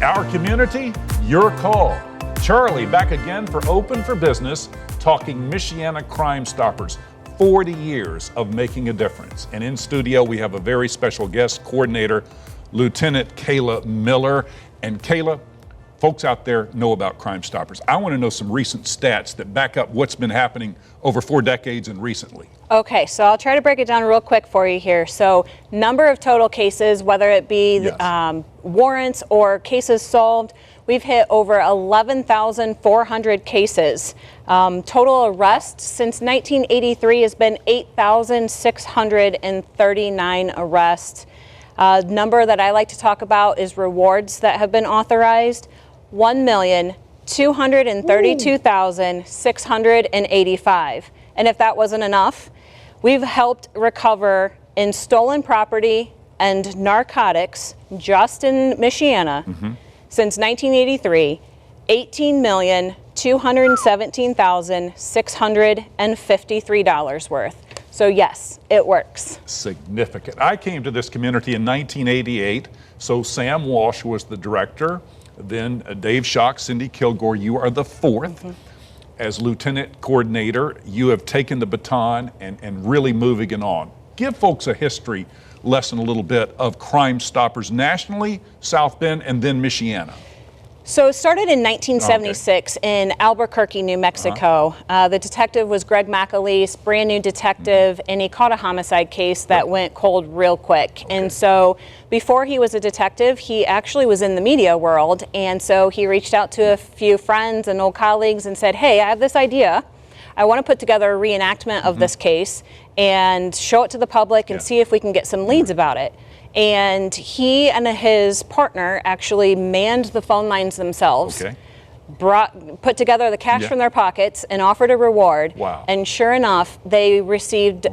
Our community, your call. Charlie back again for Open for Business, talking Michiana Crime Stoppers. 40 years of making a difference. And in studio, we have a very special guest coordinator, Lieutenant Kayla Miller. And Kayla, folks out there know about Crime Stoppers. I want to know some recent stats that back up what's been happening over 4 decades and recently. Okay, so I'll try to break it down real quick for you here. So number of total cases, whether it be yes. Warrants or cases solved, we've hit over 11,400 cases. Total arrests since 1983 has been 8,639 arrests. Number that I like to talk about is rewards that have been authorized, 1,232,685. And if that wasn't enough, we've helped recover in stolen property and narcotics just in Michiana since 1983, $18,217,653 worth. So yes, it works. Significant. I came to this community in 1988, so Sam Walsh was the director, then Dave Schock, Cindy Kilgore, you are the fourth. As lieutenant coordinator, you have taken the baton and really moving it on. Give folks a history lesson a little bit of Crime Stoppers nationally, South Bend, and then Michiana. So it started in 1976 in Albuquerque, New Mexico. The detective was Greg McAleese, brand new detective, and he caught a homicide case that went cold real quick. And so before he was a detective, he actually was in the media world. And so he reached out to a few friends and old colleagues and said, hey, I have this idea. I want to put together a reenactment of this case and show it to the public and see if we can get some leads about it. And he and his partner actually manned the phone lines themselves, put together the cash from their pockets and offered a reward. Wow. And sure enough, they received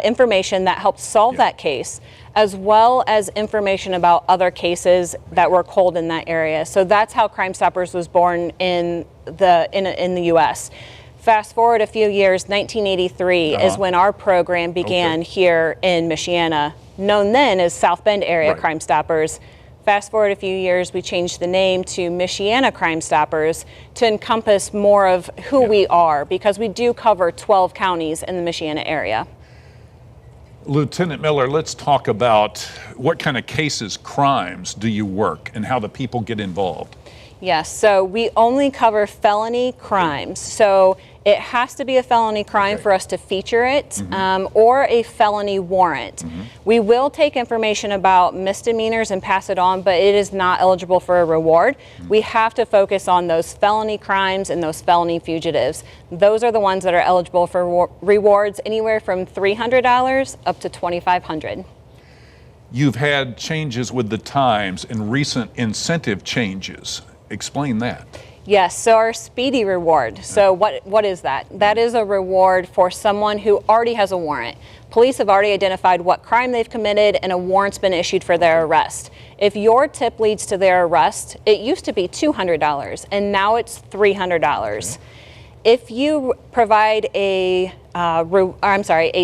information that helped solve that case, as well as information about other cases that were cold in that area. So that's how Crime Stoppers was born in the U.S. Fast forward a few years, 1983 is when our program began here in Michiana, known then as South Bend Area Crime Stoppers. Fast forward a few years, we changed the name to Michiana Crime Stoppers to encompass more of who we are, because we do cover 12 counties in the Michiana area. Lieutenant Miller, let's talk about what kind of cases, crimes do you work and how the people get involved? Yes, so we only cover felony crimes. So it has to be a felony crime for us to feature it, or a felony warrant. We will take information about misdemeanors and pass it on, but it is not eligible for a reward. We have to focus on those felony crimes and those felony fugitives. Those are the ones that are eligible for rewards anywhere from $300 up to $2,500. You've had changes with the times and recent incentive changes. Explain that. Yes, so our speedy reward. So what is that? That is a reward for someone who already has a warrant. Police have already identified what crime they've committed and a warrant's been issued for their arrest. If your tip leads to their arrest, it used to be $200 and now it's $300. If you provide a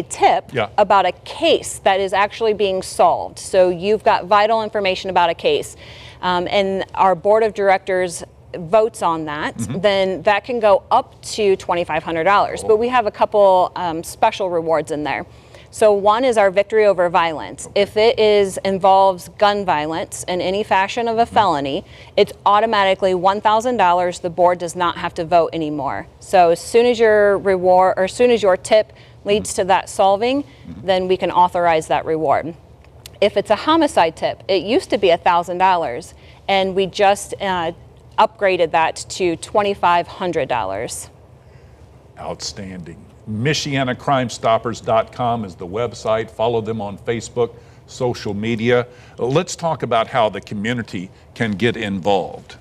tip about a case that is actually being solved, so you've got vital information about a case, and our board of directors votes on that, then that can go up to $2,500. But we have a couple special rewards in there. So one is our victory over violence. If it involves gun violence in any fashion of a felony, it's automatically $1,000. The board does not have to vote anymore. So as soon as your reward, or as soon as your tip leads to that solving, then we can authorize that reward. If it's a homicide tip, it used to be $1,000, and we just upgraded that to $2,500. Outstanding. MichianaCrimeStoppers.com is the website. Follow them on Facebook, social media. Let's talk about how the community can get involved.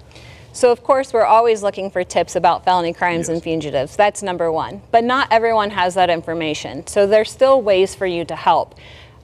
So of course, we're always looking for tips about felony crimes and fugitives. That's number one. But not everyone has that information. So there's still ways for you to help.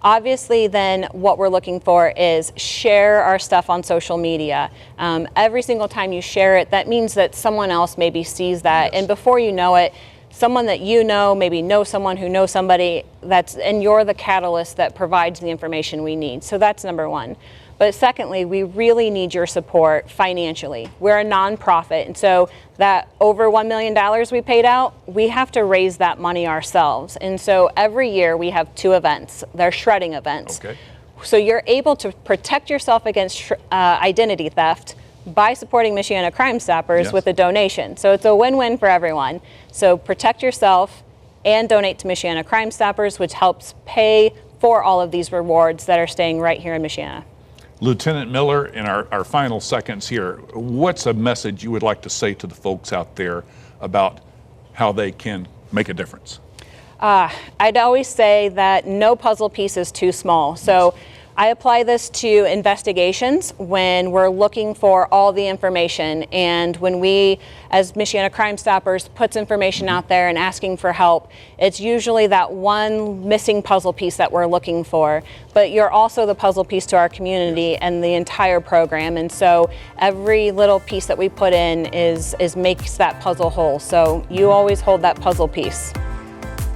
Obviously, then what we're looking for is share our stuff on social media. Every single time you share it, that means that someone else maybe sees that. And before you know it, someone that you know, maybe know someone who knows somebody, and you're the catalyst that provides the information we need. So that's number one. But secondly, we really need your support financially. We're a nonprofit, and so that over $1 million we paid out, we have to raise that money ourselves. And so every year we have 2 events. They're shredding events. Okay. So you're able to protect yourself against identity theft by supporting Michiana Crime Stoppers with a donation. So it's a win-win for everyone. So protect yourself and donate to Michiana Crime Stoppers, which helps pay for all of these rewards that are staying right here in Michiana. Lieutenant Miller, in our final seconds here, what's a message you would like to say to the folks out there about how they can make a difference? I'd always say that no puzzle piece is too small. So I apply this to investigations when we're looking for all the information, and when we, as Michiana Crime Stoppers, puts information out there and asking for help, it's usually that one missing puzzle piece that we're looking for. But you're also the puzzle piece to our community and the entire program, and so every little piece that we put in is makes that puzzle whole. So you always hold that puzzle piece.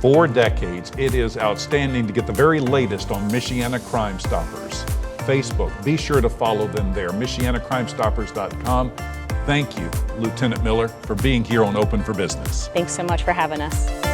4 decades, it is outstanding to get the very latest on Michiana Crime Stoppers. Facebook, be sure to follow them there, MichianaCrimeStoppers.com. Thank you, Lieutenant Miller, for being here on Open for Business. Thanks so much for having us.